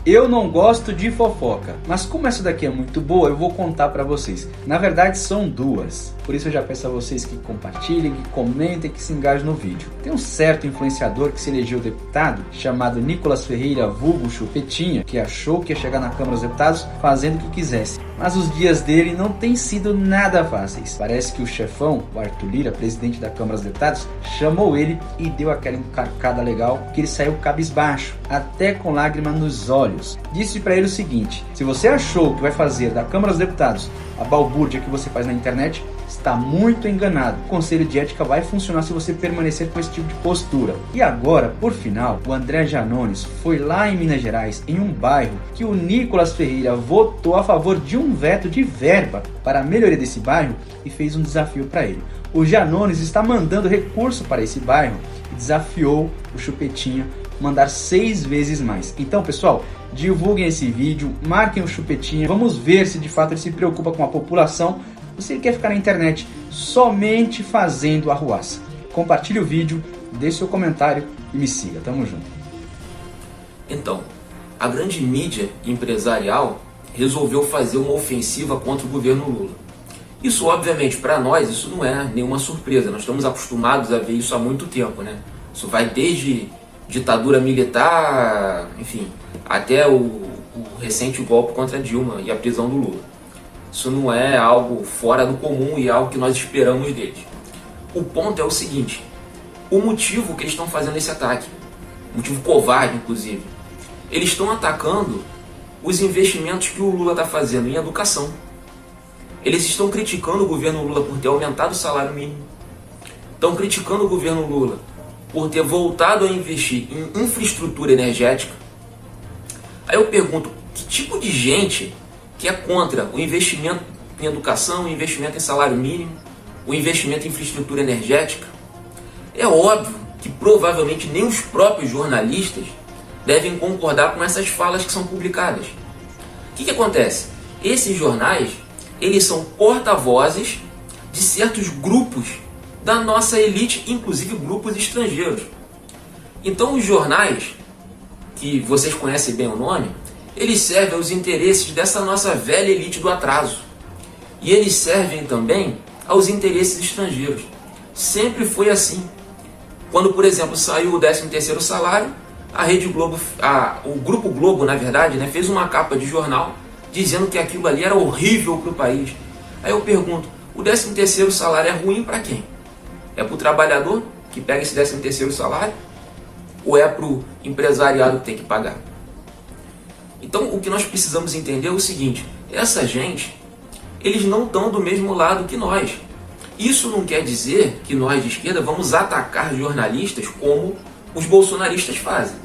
Eu não gosto de fofoca, mas como essa daqui é muito boa, eu vou contar pra vocês. Na verdade são duas, por isso eu já peço a vocês que compartilhem, que comentem, que se engajem no vídeo. Tem um certo influenciador que se elegeu deputado, chamado Nicolas Ferreira, vulgo Chupetinha, que achou que ia chegar na Câmara dos Deputados fazendo o que quisesse. Mas os dias dele não têm sido nada fáceis. Parece que o chefão, o Arthur Lira, presidente da Câmara dos Deputados, chamou ele e deu aquela encarcada legal que ele saiu cabisbaixo, até com lágrima nos olhos. Disse para ele o seguinte: se você achou que vai fazer da Câmara dos Deputados a balbúrdia que você faz na internet, está muito enganado. O Conselho de Ética vai funcionar se você permanecer com esse tipo de postura. E agora, por final, o André Janones foi lá em Minas Gerais, em um bairro que o Nicolas Ferreira votou a favor de um veto de verba para a melhoria desse bairro e fez um desafio para ele. O Janones está mandando recurso para esse bairro e desafiou o Chupetinha a mandar 6 vezes mais. Então, pessoal, divulguem esse vídeo, marquem o Chupetinha, vamos ver se de fato ele se preocupa com a população ou se ele quer ficar na internet somente fazendo arruaça. Compartilhe o vídeo, deixe seu comentário e me siga. Tamo junto. Então, a grande mídia empresarial resolveu fazer uma ofensiva contra o governo Lula. Isso, obviamente, para nós, isso não é nenhuma surpresa. Nós estamos acostumados a ver isso há muito tempo, né? Isso vai desde ditadura militar, enfim, até o recente golpe contra Dilma e a prisão do Lula. Isso não é algo fora do comum e algo que nós esperamos deles. O ponto é o seguinte: o motivo que eles estão fazendo esse ataque, motivo covarde inclusive, eles estão atacando os investimentos que o Lula está fazendo em educação. Eles estão criticando o governo Lula por ter aumentado o salário mínimo, estão criticando o governo Lula por ter voltado a investir em infraestrutura energética. Aí eu pergunto, que tipo de gente que é contra o investimento em educação, o investimento em salário mínimo, o investimento em infraestrutura energética? É óbvio que provavelmente nem os próprios jornalistas devem concordar com essas falas que são publicadas. O que acontece? Esses jornais, eles são porta-vozes de certos grupos da nossa elite, inclusive grupos estrangeiros. Então os jornais, que vocês conhecem bem o nome, eles servem aos interesses dessa nossa velha elite do atraso. E eles servem também aos interesses estrangeiros. Sempre foi assim. Quando, por exemplo, saiu o 13º salário, a Rede Globo, o Grupo Globo, na verdade, né, fez uma capa de jornal dizendo que aquilo ali era horrível para o país. Aí eu pergunto, o 13º salário é ruim para quem? É para o trabalhador que pega esse 13º salário? Ou é para o empresariado que tem que pagar? Então o que nós precisamos entender é o seguinte: essa gente, eles não estão do mesmo lado que nós. Isso não quer dizer que nós de esquerda vamos atacar jornalistas como os bolsonaristas fazem.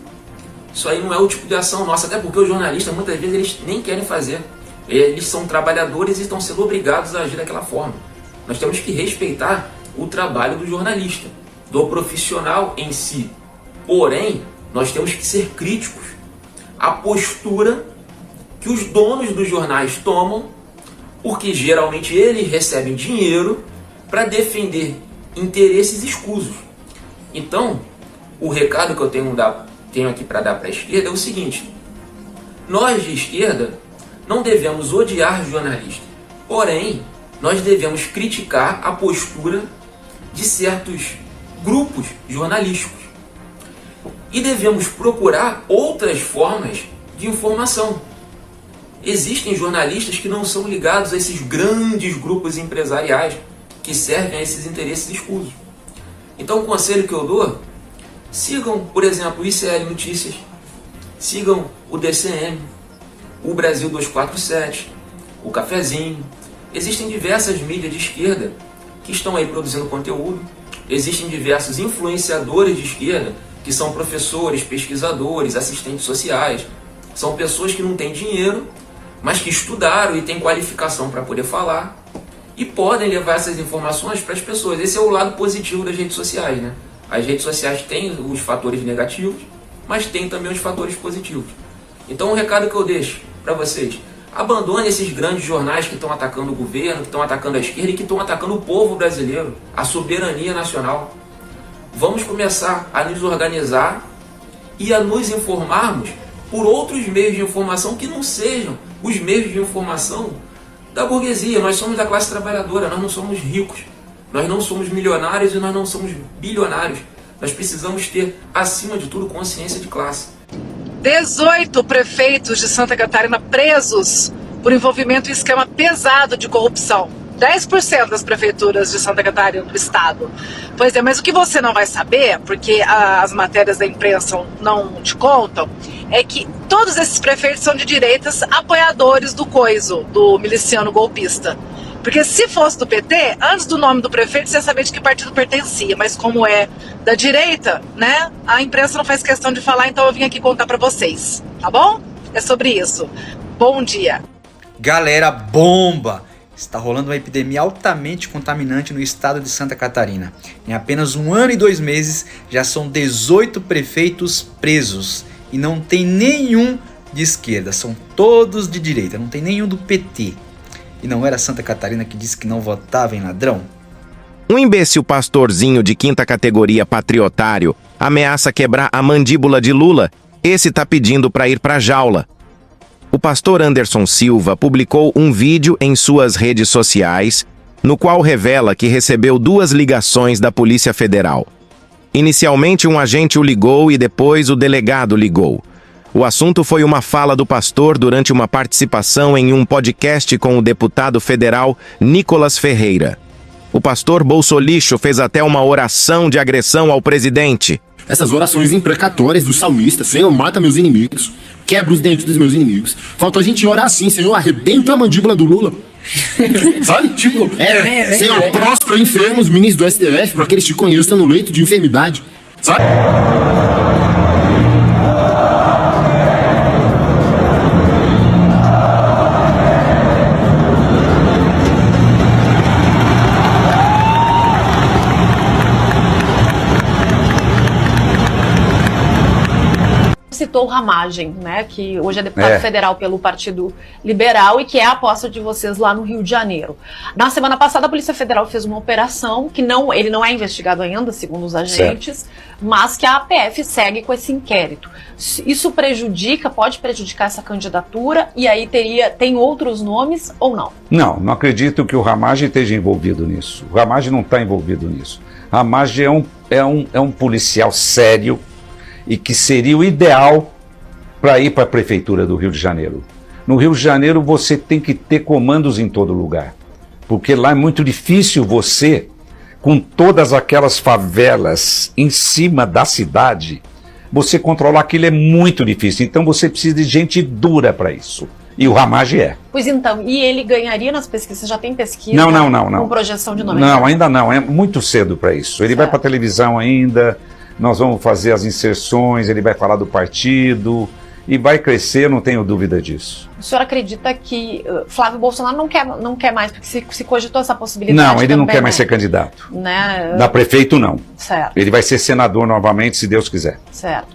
Isso aí não é o tipo de ação nossa, até porque os jornalistas muitas vezes eles nem querem fazer. Eles são trabalhadores e estão sendo obrigados a agir daquela forma. Nós temos que respeitar o trabalho do jornalista, do profissional em si. Porém, nós temos que ser críticos à postura que os donos dos jornais tomam, porque geralmente eles recebem dinheiro para defender interesses escusos. Então, o recado que eu tenho aqui para dar para a esquerda é o seguinte: nós de esquerda não devemos odiar jornalistas, porém, nós devemos criticar a postura de certos grupos jornalísticos e devemos procurar outras formas de informação. Existem jornalistas que não são ligados a esses grandes grupos empresariais que servem a esses interesses escusos. Então o conselho que eu dou: sigam, por exemplo, o ICL Notícias, sigam o DCM, o Brasil 247, o Cafezinho. Existem diversas mídias de esquerda que estão aí produzindo conteúdo. Existem diversos influenciadores de esquerda que são professores, pesquisadores, assistentes sociais. São pessoas que não têm dinheiro, mas que estudaram e têm qualificação para poder falar e podem levar essas informações para as pessoas. Esse é o lado positivo das redes sociais, né? As redes sociais têm os fatores negativos, mas tem também os fatores positivos. Então o recado que eu deixo para vocês: abandone esses grandes jornais que estão atacando o governo, que estão atacando a esquerda e que estão atacando o povo brasileiro, a soberania nacional. Vamos começar a nos organizar e a nos informarmos por outros meios de informação que não sejam os meios de informação da burguesia. Nós somos da classe trabalhadora, nós não somos ricos, nós não somos milionários e nós não somos bilionários. Nós precisamos ter, acima de tudo, consciência de classe. 18 prefeitos de Santa Catarina presos por envolvimento em esquema pesado de corrupção. 10% das prefeituras de Santa Catarina do estado. Pois é, mas o que você não vai saber, porque as matérias da imprensa não te contam, é que todos esses prefeitos são de direitas apoiadores do coiso, do miliciano golpista. Porque se fosse do PT, antes do nome do prefeito, você ia saber de que partido pertencia. Mas como é da direita, né, a imprensa não faz questão de falar, então eu vim aqui contar pra vocês, tá bom? É sobre isso. Bom dia. Galera, bomba! Está rolando uma epidemia altamente contaminante no estado de Santa Catarina. Em apenas 1 ano e 2 meses, já são 18 prefeitos presos. E não tem nenhum de esquerda, são todos de direita, não tem nenhum do PT. E não era Santa Catarina que disse que não votava em ladrão? Um imbecil pastorzinho de 5ª categoria patriotário ameaça quebrar a mandíbula de Lula. Esse tá pedindo para ir pra jaula. O pastor Anderson Silva publicou um vídeo em suas redes sociais, no qual revela que recebeu 2 ligações da Polícia Federal. Inicialmente um agente o ligou e depois o delegado ligou. O assunto foi uma fala do pastor durante uma participação em um podcast com o deputado federal Nicolas Ferreira. O pastor Bolsolixo fez até uma oração de agressão ao presidente. Essas orações imprecatórias do salmista: Senhor, mata meus inimigos, quebra os dentes dos meus inimigos. Falta a gente orar assim: Senhor, arrebenta a mandíbula do Lula. Sabe? Tipo, Senhor, próspera enfermos, ministros do STF, para que eles te conheçam no leito de enfermidade. Sabe? Citou o Ramagem, né, que hoje é deputado federal pelo Partido Liberal e que é a aposta de vocês lá no Rio de Janeiro. Na semana passada, a Polícia Federal fez uma operação que ele não é investigado ainda, segundo os agentes, mas que a APF segue com esse inquérito. Isso pode prejudicar essa candidatura e aí tem outros nomes ou não? Não acredito que o Ramagem esteja envolvido nisso. O Ramagem não está envolvido nisso. Ramagem é um policial sério e que seria o ideal para ir para a Prefeitura do Rio de Janeiro. No Rio de Janeiro você tem que ter comandos em todo lugar, porque lá é muito difícil você, com todas aquelas favelas em cima da cidade, você controlar aquilo é muito difícil. Então você precisa de gente dura para isso. E o Ramagem é. Pois então, e ele ganharia nas pesquisas? Já tem pesquisa? Não. Com projeção de nome? Não, ainda não. É muito cedo para isso. Ele vai para a televisão ainda. Nós vamos fazer as inserções, ele vai falar do partido e vai crescer, eu não tenho dúvida disso. O senhor acredita que Flávio Bolsonaro não quer mais, porque se cogitou essa possibilidade? Não, ele também, não quer mais ser candidato. Né? Da prefeito, não. Certo. Ele vai ser senador novamente, se Deus quiser. Certo.